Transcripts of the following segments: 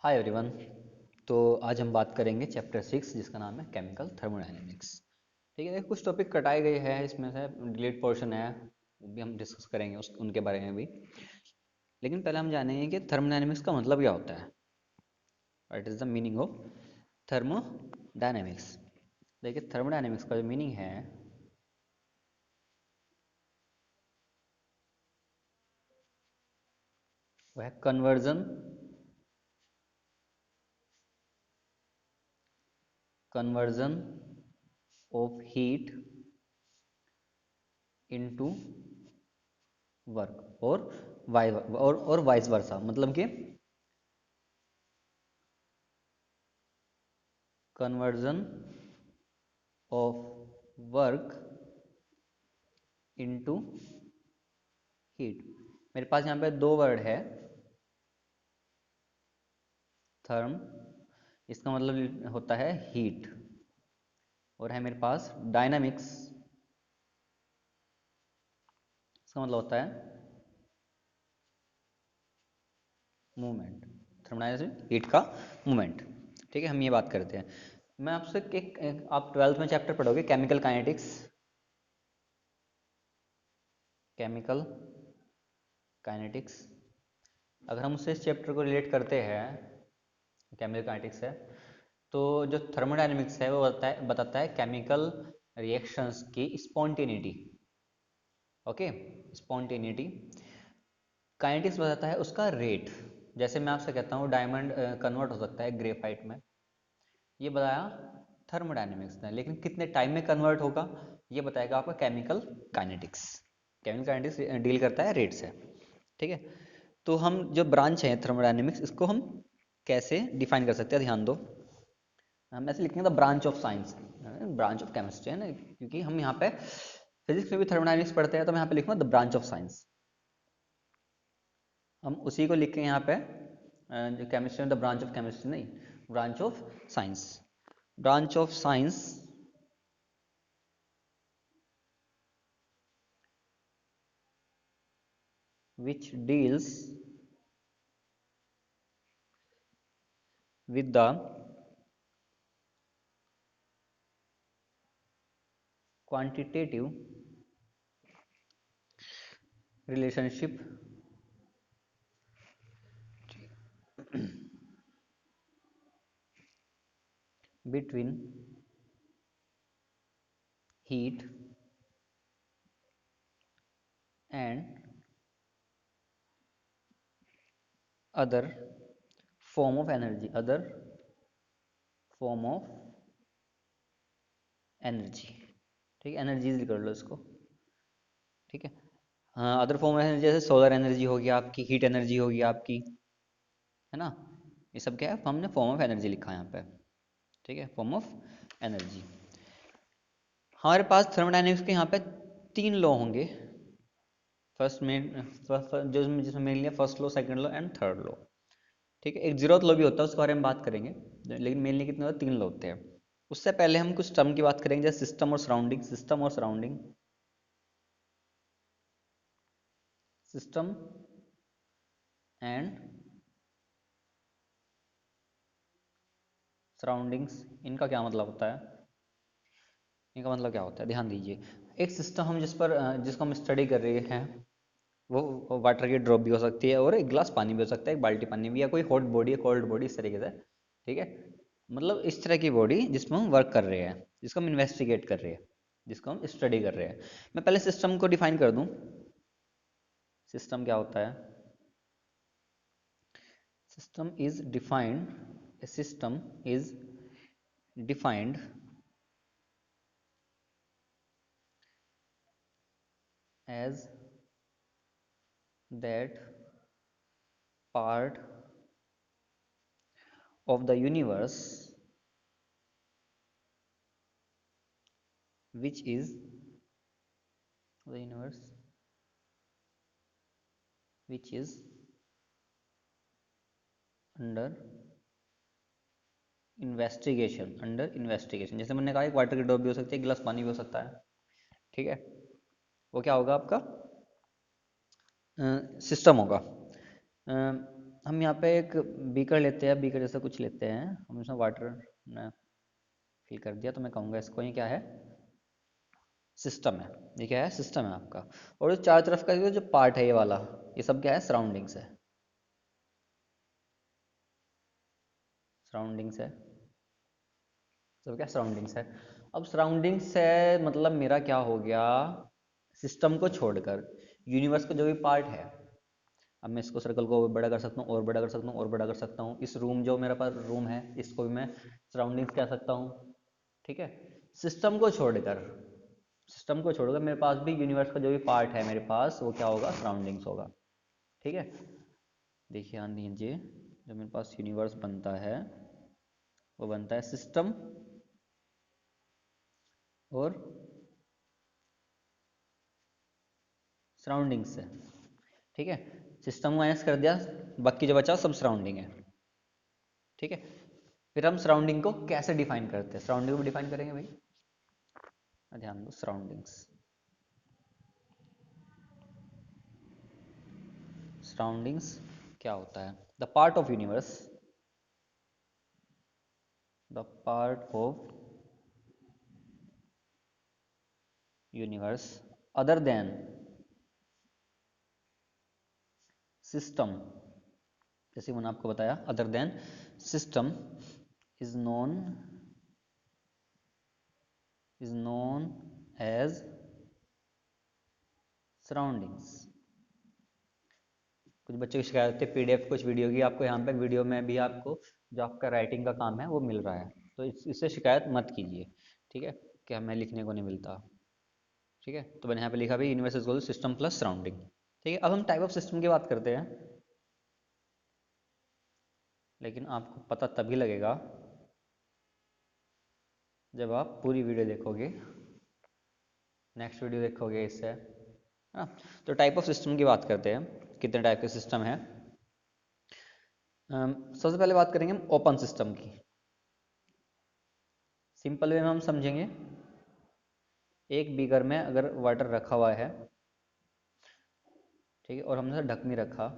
Hi everyone. तो आज हम बात करेंगे चैप्टर 6 जिसका नाम है केमिकल थर्मोडायनेमिक्स। ठीक है, कुछ टॉपिक कटाए गए हैं, इसमें से डिलीट पोर्शन है, वो भी हम डिस्कस करेंगे उनके बारे में भी। लेकिन पहले हम जानेंगे कि थर्मोडायनेमिक्स का मतलब क्या होता है। What is the meaning of thermodynamics. देखिए, थर्मोडायनेमिक्स का जो मीनिंग है वह है conversion of heat into work और वाइस वर्सा। मतलब कि conversion of work into heat. मेरे पास यहाँ पे दो वर्ड है, थर्म, इसका मतलब होता है हीट, और है मेरे पास डायनामिक्स, इसका मतलब होता है मूवमेंट। थर्मोडायनामिक्स हीट का मूवमेंट। ठीक है, हम ये बात करते हैं। मैं आपसे आप ट्वेल्थ में चैप्टर पढ़ोगे केमिकल काइनेटिक्स। केमिकल काइनेटिक्स, अगर हम उससे इस चैप्टर को रिलेट करते हैं, केमिकल काइनेटिक्स है, तो जो थर्मोडायनेमिक्स है वो बताता है केमिकल रिएक्शंस की स्पॉन्टेनिटी। Okay, spontaneity. काइनेटिक्स बताता है उसका रेट। जैसे मैं आपसे कहता हूँ डायमंड कन्वर्ट हो सकता है ग्रेफाइट में, ये बताया थर्मोडायनेमिक्स ने, लेकिन कितने टाइम में कन्वर्ट होगा ये बताएगा आपका chemical kinetics. Chemical kinetics deal करता है रेट से। ठीक है, तो हम जो ब्रांच है थर्मोडायनेमिक्स, इसको हम कैसे डिफाइन कर सकते हैं, ध्यान दो। हम ऐसे लिखेंगे the branch of science, branch of chemistry है ना, क्योंकि हम यहाँ पे फिजिक्स में भी थर्मोडायनेमिक्स पढ़ते हैं, तो मैं यहाँ पे लिखूंगा द ब्रांच ऑफ साइंस। हम उसी को लिख के यहाँ पे जो केमिस्ट्री में द ब्रांच ऑफ केमिस्ट्री नहीं, branch of science. Branch of science which deals with the quantitative relationship between heat and other other form of energy. ठीक है, एनर्जीज कर लो इसको। ठीक है, हाँ, अदर फॉर्म ऑफ एनर्जी जैसे सोलर एनर्जी होगी आपकी, हीट एनर्जी होगी आपकी, है ना। ये सब क्या है, हमने फॉर्म ऑफ एनर्जी लिखा है यहाँ पे। ठीक है, फॉर्म ऑफ एनर्जी। हमारे पास थर्मोडायनेमिक्स के यहाँ पे तीन लॉ होंगे। फर्स्ट मेन जो जिसमें मेन लिया first law, second law and third law. ठीक है, एक जीरोथ लॉ भी होता है, उसके बारे में बात करेंगे, लेकिन मेनली कितने होते हैं, तीन लॉ होते हैं। उससे पहले हम कुछ टर्म की बात करेंगे, जैसे सिस्टम और सराउंडिंग। सिस्टम एंड सराउंडिंग्स, इनका क्या मतलब होता है, इनका मतलब क्या होता है, ध्यान दीजिए। एक सिस्टम हम जिसको हम स्टडी कर रहे हैं, वो वाटर की ड्रॉप भी हो सकती है, और एक गिलास पानी भी हो सकता है, एक बाल्टी पानी भी, या कोई हॉट बॉडी है, कोल्ड बॉडी, इस तरीके से। ठीक है, मतलब इस तरह की बॉडी जिसमें हम वर्क कर रहे हैं, जिसको हम इन्वेस्टिगेट कर रहे हैं, जिसको हम स्टडी कर रहे हैं। मैं पहले सिस्टम को डिफाइन कर दूं। सिस्टम क्या होता है? System is defined system is defined as that part of the universe which is the universe which is under investigation. जैसे मैंने कहा, एक वाटर की ड्रॉप भी हो सकती है, गिलास पानी भी हो सकता है। ठीक है, वो क्या होगा आपका, सिस्टम होगा। हम यहाँ पे एक बीकर लेते हैं, बीकर जैसा कुछ लेते हैं, हम इसमें वाटर फिल कर दिया, तो मैं कहूँगा इसको ये क्या है, सिस्टम है। ये क्या है, सिस्टम है आपका। और जो चारों तरफ का जो पार्ट है ये वाला, ये सब क्या है, सराउंडिंग्स है, सराउंडिंग्स है, सब क्या सराउंडिंग्स है। अब सराउंडिंग्स है मतलब मेरा क्या हो गया, सिस्टम को छोड़कर यूनिवर्स का जो भी पार्ट है। अब मैं इसको सर्कल को बड़ा कर सकता हूँ, और बड़ा कर सकता हूँ, और बड़ा कर सकता हूँ। इस रूम जो मेरे पास रूम है, इसको भी मैं सराउंडिंग्स कह सकता हूँ, ठीक है। सिस्टम को छोड़कर, सिस्टम को छोड़कर मेरे पास भी यूनिवर्स का जो भी पार्ट है मेरे पास, वो क्या होगा, सराउंडिंग्स होगा, ठीक है। देखिए ध्यान दीजिए, जो मेरे पास यूनिवर्स बनता है वो बनता है सिस्टम और सराउंडिंग से, ठीक है। सिस्टम माइनस कर दिया, बाकी जो बचा सब सराउंडिंग है, ठीक है। फिर हम सराउंडिंग को कैसे डिफाइन करते हैं, सराउंडिंग को डिफाइन करेंगे भाई, ध्यान दो। सराउंडिंग्स, सराउंडिंग्स क्या होता है, the part of universe, the part of universe other than system, जैसे मैंने आपको बताया, other than system is known as surroundings. कुछ बच्चों की शिकायत है पीडीएफ कुछ वीडियो की, आपको यहाँ पे वीडियो में भी आपको जो आपका राइटिंग का काम है वो मिल रहा है, तो इससे शिकायत मत कीजिए, ठीक है, कि हमें लिखने को नहीं मिलता, ठीक है। तो मैंने यहाँ पे लिखा भी universe is equal to system plus surrounding, ठीक है। अब हम टाइप ऑफ सिस्टम की बात करते हैं, लेकिन आपको पता तभी लगेगा जब आप पूरी वीडियो देखोगे, नेक्स्ट वीडियो देखोगे इससे, है ना। तो टाइप ऑफ सिस्टम की बात करते हैं, कितने टाइप के सिस्टम है। सबसे पहले बात करेंगे हम ओपन सिस्टम की। सिंपल वे में हम समझेंगे, एक बीकर में अगर वाटर रखा हुआ है, ठीक है, और हमने ढक नहीं रखा,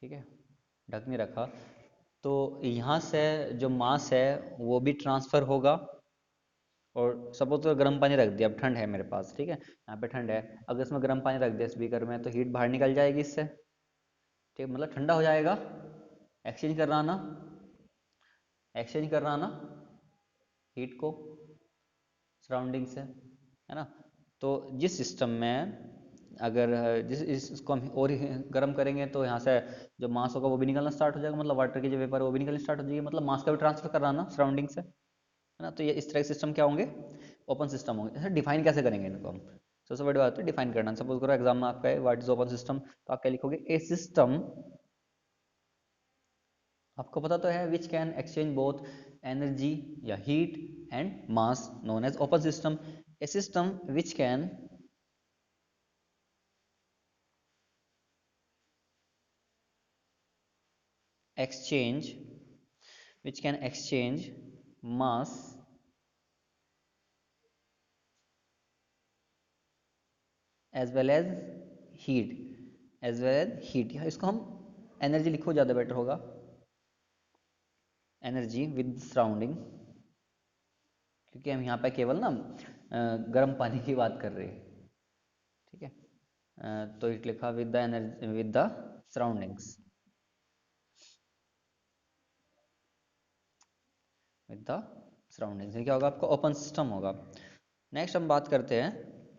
ठीक है, ढक नहीं रखा, तो यहाँ से जो मास है वो भी ट्रांसफर होगा। और सपोज तो गर्म पानी रख दिया, अब ठंड है मेरे पास, ठीक है, यहाँ पे ठंड है, अगर इसमें गर्म पानी रख दिया स्पीकर में, तो हीट बाहर निकल जाएगी इससे, ठीक है, मतलब ठंडा हो जाएगा। एक्सचेंज कर रहा ना, एक्सचेंज कर रहा ना हीट को सराउंडिंग से, है ना। तो जिस सिस्टम में अगर जिस इसको हम और गर्म करेंगे, तो यहाँ से जो मास होगा वो भी निकलना स्टार्ट हो जाएगा, मतलब वाटर की जो वेपर है वो भी निकलना स्टार्ट हो जाएगी, मतलब मास का भी ट्रांसफर कर रहा ना सराउंडिंग से, है ना। तो ये इस तरह के सिस्टम क्या होंगे, ओपन सिस्टम होंगे। ऐसे डिफाइन कैसे करेंगे इनको हम, सबसे बड़ी बात है डिफाइन करना। सपोज करो एग्जाम में आपका है व्हाट इज ओपन सिस्टम, तो आप क्या लिखोगे, ए सिस्टम, आपको पता तो है, which can exchange both energy या heat and mass known as open system. A system which can exchange which can exchange mass as well as heat, as well as heat, या इसको हम एनर्जी लिखो ज़्यादा बेटर होगा, energy with surrounding, क्योंकि हम यहाँ पे केवल ना गर्म पानी की बात कर रहे हैं, ठीक है। तो इट लिखा with the energy with the surroundings, with the surroundings, क्या होगा आपका, ओपन सिस्टम होगा। नेक्स्ट हम बात करते हैं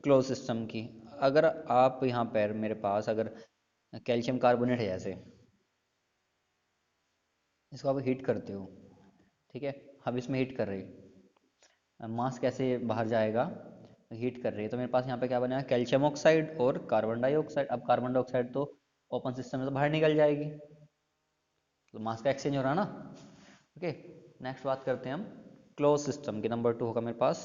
क्लोज सिस्टम की। अगर आप यहाँ पर मेरे पास अगर कैल्शियम कार्बोनेट है जैसे, इसको आप हीट करते हो, ठीक है, अब इसमें हीट कर रही, मास कैसे बाहर जाएगा, हीट कर रही है, तो मेरे पास यहाँ पे क्या बना है, कैल्शियम ऑक्साइड और कार्बन डाइऑक्साइड। अब कार्बन डाइऑक्साइड तो ओपन सिस्टम में से बाहर निकल जाएगी, तो मास का एक्सचेंज हो रहा है ना, ओके। नेक्स्ट बात करते हैं हम क्लोज सिस्टम की, नंबर 2 होगा मेरे पास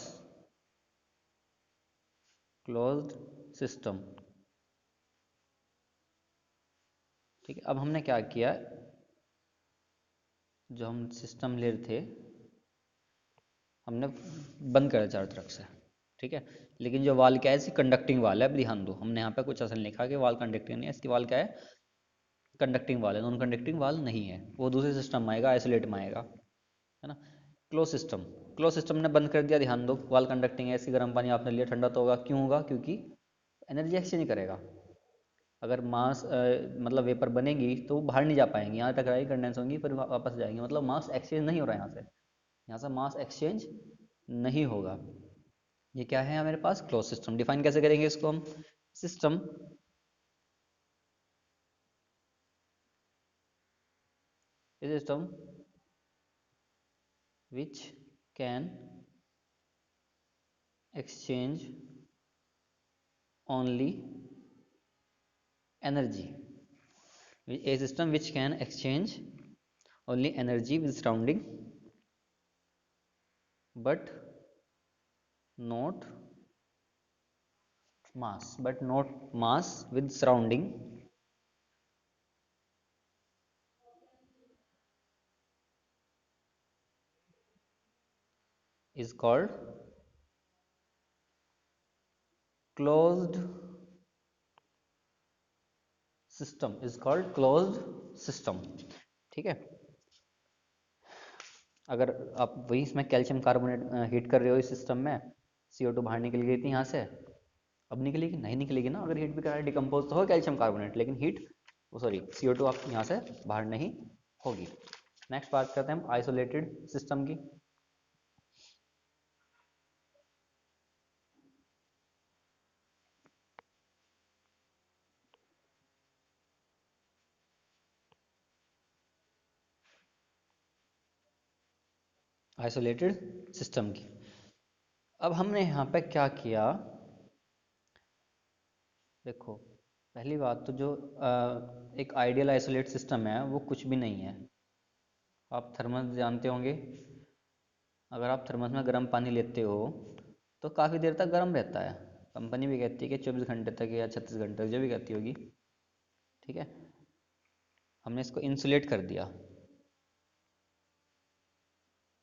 क्लोज्ड सिस्टम, ठीक है। अब हमने क्या किया, जो हम सिस्टम ले रहे थे हमने बंद कर दिया चारों तरफ से, ठीक है, लेकिन जो वाल क्या है, इसकी कंडक्टिंग वाल है। अब ध्यान दो, हमने यहाँ पे कुछ ऐसा लिखा कि वाल कंडक्टिंग नहीं है, इसकी वाल क्या है, कंडक्टिंग वाल है, नॉन कंडक्टिंग वाल नहीं है, वो दूसरे सिस्टम में आएगा, आइसोलेट में आएगा, है ना। क्लोज सिस्टम, क्लोज सिस्टम ने बंद कर दिया, ध्यान दो, वाल कंडक्टिंग है, ऐसी गर्म पानी आपने लिया, ठंडा तो होगा, क्यों होगा, क्योंकि एनर्जी एक्सचेंज करेगा। अगर मास मतलब वेपर बनेगी तो वो बाहर नहीं जा पाएंगी, यहाँ टकराएगी, कंडेंस होंगी, फिर वापस जाएंगी, मतलब मास एक्सचेंज नहीं हो रहा है यहाँ से मास एक्सचेंज नहीं होगा। ये क्या है मेरे पास, क्लोज सिस्टम। डिफाइन कैसे करेंगे इसको हम, system is system which can exchange only energy, a system which can exchange only energy with surrounding but not mass with surrounding is called closed closed system। ठीक है। अगर आप वही इसमें कैल्शियम कार्बोनेट हीट कर रहे हो इस सिस्टम में, CO2 बाहर निकल गई थी यहाँ से, अब निकलेगी नहीं, निकलेगी ना, अगर हीट भी करा डिकम्पोज तो हो कैल्शियम कार्बोनेट, लेकिन हीट सॉरी CO2 आप यहाँ से बाहर नहीं होगी। नेक्स्ट बात करते हैं हम आइसोलेटेड सिस्टम की। आइसोलेटेड सिस्टम की, अब हमने यहाँ पे क्या किया, देखो पहली बात तो जो एक आइडियल आइसोलेट सिस्टम है वो कुछ भी नहीं है। आप थर्मस जानते होंगे, अगर आप थर्मस में गर्म पानी लेते हो तो काफ़ी देर तक गर्म रहता है, कंपनी भी कहती है कि 24 घंटे तक या 36 घंटे तक, जो भी कहती होगी। ठीक है, हमने इसको इंसुलेट कर दिया,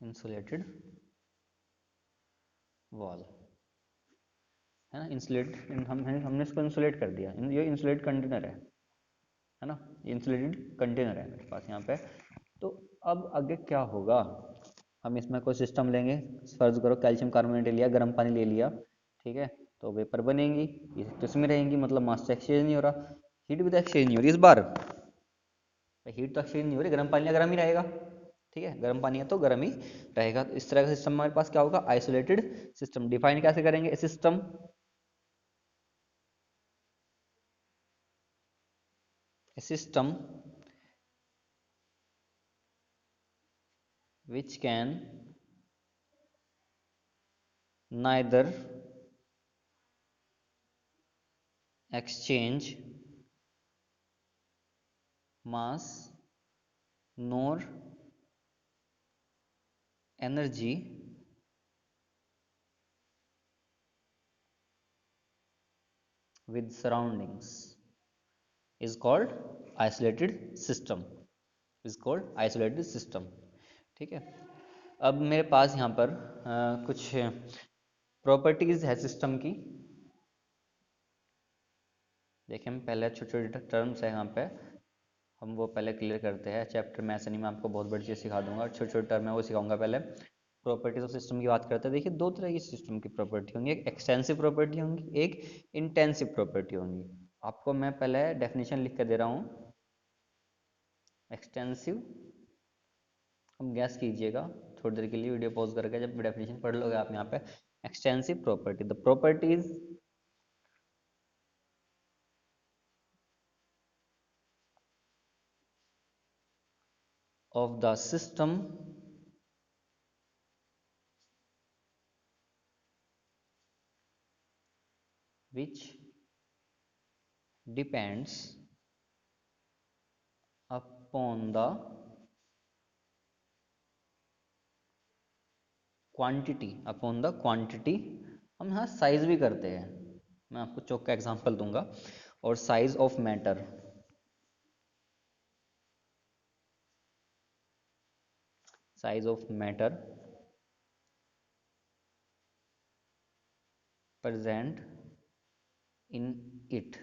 इंसुलेटेड वॉल, है ना, इंसुलेट हमने इसको इंसुलेट कर दिया, ये इंसुलेट कंटेनर है ना, ये इंसुलेटेड कंटेनर है मेरे पास यहाँ पे। तो अब आगे क्या होगा, हम इसमें कोई सिस्टम लेंगे, फर्ज करो कैल्शियम कार्बोनेट लिया, गर्म पानी ले लिया, ठीक है, तो वेपर बनेगी, ये तो इसमें रहेंगी, मतलब मास एक्सचेंज नहीं हो रहा, हीट भी तो एक्सचेंज नहीं हो रही इस बार, हीट तो एक्सचेंज नहीं हो रही, गर्म पानी गर्म ही रहेगा, ठीक है, गर्म पानी है तो गर्म ही रहेगा। तो इस तरह का सिस्टम हमारे पास क्या होगा, आइसोलेटेड सिस्टम। डिफाइन कैसे करेंगे, system system which can neither exchange mass nor energy with surroundings is called isolated system, is called isolated system। ठीक है, अब मेरे पास यहाँ पर कुछ प्रॉपर्टीज है सिस्टम की। देखिए हम पहले छोटे छोटे टर्म्स है यहाँ पे, हम वो पहले क्लियर करते हैं, चैप्टर में ऐसे नहीं, मैं आपको बहुत बड़ी चीज़ सिखा दूंगा, छोटे छोटे टर्म है वो सिखाऊंगा। पहले प्रॉपर्टीज ऑफ सिस्टम की बात करते हैं। देखिए दो तरह की सिस्टम की प्रॉपर्टी होंगी, एक एक्सटेंसिव प्रॉपर्टी होंगी, एक इंटेंसिव प्रॉपर्टी होंगी। आपको मैं पहले डेफिनेशन लिख कर दे रहा हूँ। एक्सटेंसिव, हम गैस कीजिएगा थोड़ी देर के लिए, वीडियो पॉज करके, जब डेफिनेशन पढ़ लोगे आप यहाँ पे, extensive property, the properties of the system which depends upon the quantity, हम यहाँ साइज भी करते हैं, मैं आपको चौक का एग्जांपल दूंगा, और size of matter, size of matter present in it,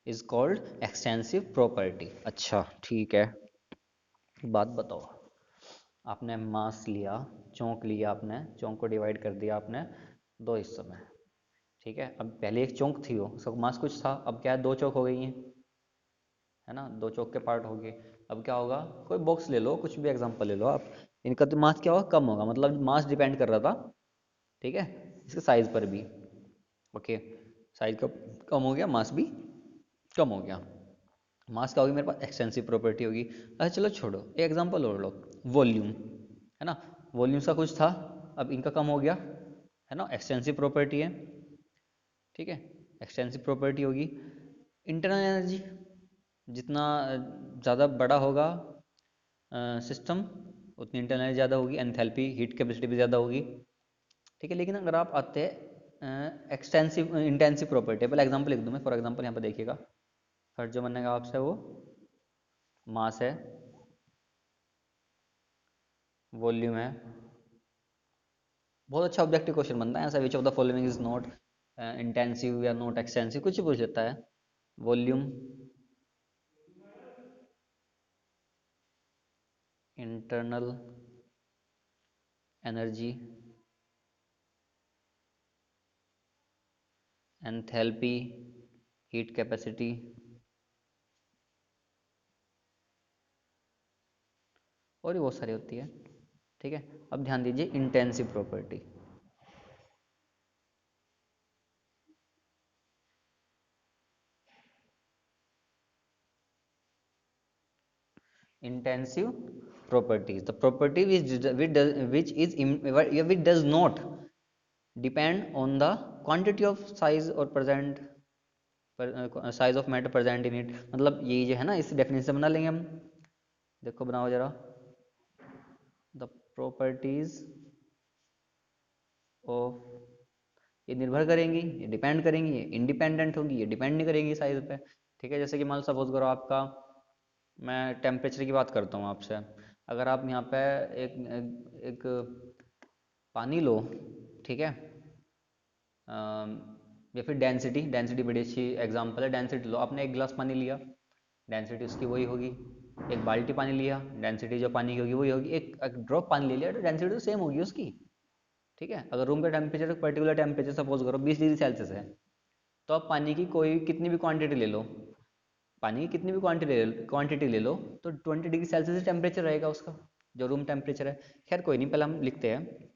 is called extensive property. अच्छा ठीक है, बात बताओ, आपने मास लिया, चौंक लिया, आपने चौंक को डिवाइड कर दिया आपने दो हिस्सों में, ठीक है। अब पहले एक चौंक थी, वो उसका मास कुछ था, अब क्या है, दो चौक हो गई हैं, है ना, दो चौक के पार्ट हो गए। अब क्या होगा, कोई बॉक्स ले लो, कुछ भी एग्जांपल ले लो आप, इनका तो मास क्या होगा, कम होगा, मतलब मास डिपेंड कर रहा था, ठीक है, इसके साइज पर भी। ओके, साइज कम हो गया, मास भी कम हो गया। मास क्या होगी मेरे पास, एक्सटेंसिव प्रॉपर्टी होगी। अच्छा चलो छोड़ो, एक एग्जांपल और लो, वॉल्यूम, है ना, वॉल्यूम का कुछ था, अब इनका कम हो गया, है ना, एक्सटेंसिव प्रॉपर्टी है, ठीक है, एक्सटेंसिव प्रॉपर्टी होगी। इंटरनल एनर्जी, जितना ज़्यादा बड़ा होगा सिस्टम, उतनी इंटरनल एनर्जी ज़्यादा होगी, एंथैल्पी हीट कैपेसिटी भी ज़्यादा होगी, ठीक है। लेकिन अगर आप आते हैं एक्सटेंसिव इंटेंसिव प्रॉपर्टी, पहले एग्जांपल लिख दूँ मैं, फॉर एग्जांपल यहाँ पर देखिएगा, फर्स्ट जो बनेगा आपसे वो मास है, वॉल्यूम है, बहुत अच्छा ऑब्जेक्टिव क्वेश्चन बनता है ऐसा, which of the following is not intensive या नॉट एक्सटेंसिव, कुछ भी पूछ देता है। Volume, internal energy, enthalpy, heat capacity, और भी बहुत सारी होती है, ठीक है। अब ध्यान दीजिए intensive property, intensive properties, the property which does not depend on the quantity of size or present size of matter present in it, मतलब यही जो है ना, इस डेफिनेशन से बना लेंगे हम, देखो बनाओ जरा, द प्रॉपर्टीज ऑफ, ये निर्भर करेंगी, ये डिपेंड करेंगी, ये इंडिपेंडेंट होगी, ये डिपेंड नहीं करेंगी साइज पे, ठीक है। जैसे कि मान लो सपोज करो आपका, मैं टेम्परेचर की बात करता हूँ आपसे, अगर आप यहाँ पे एक एक पानी लो, ठीक है, या फिर डेंसिटी, डेंसिटी बड़ी अच्छी एग्जांपल है, डेंसिटी लो, आपने एक गिलास पानी लिया, डेंसिटी उसकी वही होगी, एक बाल्टी पानी लिया, डेंसिटी जो पानी की होगी वही होगी, एक ड्रॉप पानी ले लिया तो डेंसिटी तो सेम होगी उसकी, ठीक है। अगर रूम का टेम्परेचर, पर्टिकुलर टेम्परेचर सपोज करो 20 डिग्री सेल्सियस है, तो आप पानी की कोई कितनी भी क्वांटिटी ले लो, पानी की कितनी भी क्वांटिटी ले लो, तो 20 डिग्री सेल्सियस टेम्परेचर रहेगा उसका, जो रूम टेम्परेचर है। खैर कोई नहीं, पहले हम लिखते हैं,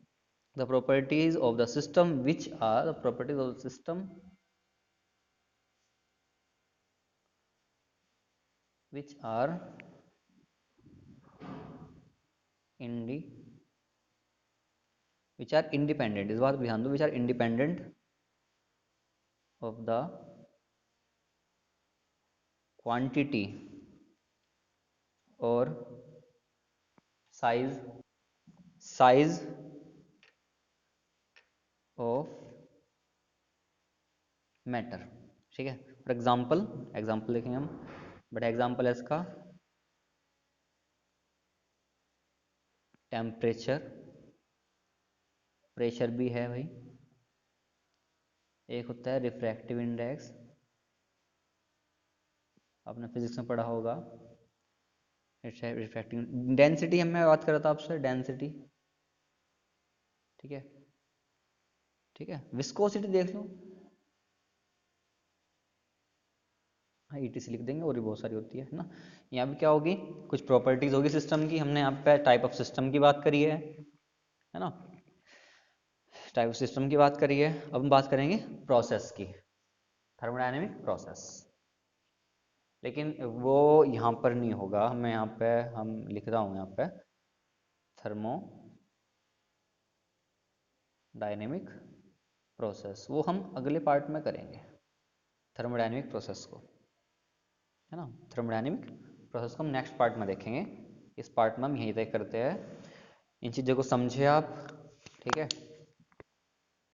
the properties of the system which are the properties of the system which are indi which are independent, इस बात पे ध्यान दो, which are independent of the quantity or size size of matter, ठीक है। फॉर एग्जाम्पल, एग्जाम्पल देखेंगे हम, but example है इसका टेम्परेचर, प्रेशर भी है भाई, एक होता है रिफ्रैक्टिव इंडेक्स, आपने फिजिक्स में पढ़ा होगा, रिफ्रैक्टिव डेंसिटी, हम मैं बात कर रहा था आपसे, डेंसिटी, ठीक है, ठीक है। विस्कोसिटी देख लो, हाँ ईटीसी लिख देंगे, और भी बहुत सारी होती है ना। यहाँ पे क्या होगी, कुछ प्रॉपर्टीज होगी सिस्टम की, हमने यहाँ पे टाइप ऑफ सिस्टम की बात करी है ना, टाइप ऑफ सिस्टम की बात करी है। अब हम बात करेंगे प्रोसेस की, थर्मोडायनेमिक प्रोसेस, लेकिन वो यहाँ पर नहीं होगा, मैं यहाँ पे हम लिख रहा हूँ यहाँ पे थर्मो डायनेमिक प्रोसेस, वो हम अगले पार्ट में करेंगे, थर्मोडायनेमिक प्रोसेस को, है ना, थर्मोडायनेमिक प्रोसेस को हम नेक्स्ट पार्ट में देखेंगे। इस पार्ट में हम यहीं तक करते हैं, इन चीज़ों को समझे आप, ठीक है।